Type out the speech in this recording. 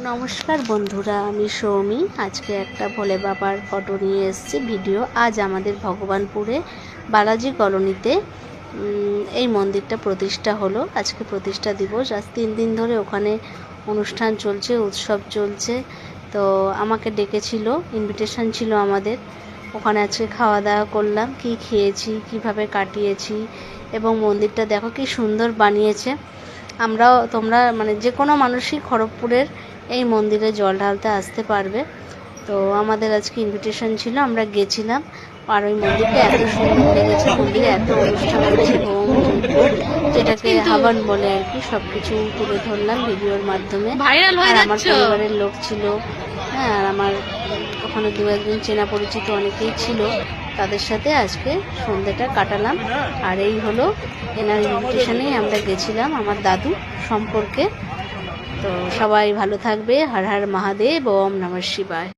নমস্কার বন্ধুরা, আমি সৌমি। আজকে একটা ভোলে বাবার ফটো নিয়ে এসেছি ভিডিও। আজ আমাদের ভগবানপুরে বালাজি কলোনিতে এই মন্দিরটা প্রতিষ্ঠা হলো। আজকে প্রতিষ্ঠা দিবস। আজ 3 দিন ধরে ওখানে অনুষ্ঠান চলছে, উৎসব চলছে। তো আমাকে ডেকেছিল, ইনভিটেশন ছিল আমাদের। ওখানে আজকে খাওয়া দাওয়া করলাম। কি খেয়েছি, কিভাবে কাটিয়েছি, এবং মন্দিরটা দেখো কি সুন্দর বানিয়েছে। তোমরা যে কোনো মানুষই খড়গপুরের এই মন্দিরে জল ঢালতে আসতে পারবে। তো আমাদের আজকে ইনভিটেশন ছিল, আমরা গেছিলাম। আর ওই মন্দিরটা এত সুন্দর লেগেছে। মন্দিরে এত অনুষ্ঠান হচ্ছে, হোম যজ্ঞ, যেটাকে হাবান বলে আর কি। সব কিছু তুলে ধরলাম ভিডিওর মাধ্যমে। আর আমার পরিবারের লোক ছিল, হ্যাঁ, আর আমার ওখানে 2-1 চেনা পরিচিত অনেকেই ছিল। তাদের সাথে আজকে সন্ধ্যাটা কাটালাম। আর এই হলো, এনার ইনভিটেশনেই আমরা গেছিলাম, আমার দাদু সম্পর্কে। তো সবাই ভালো থাকবে। হর হর মহাদেব, ওম নমঃ শিবায়।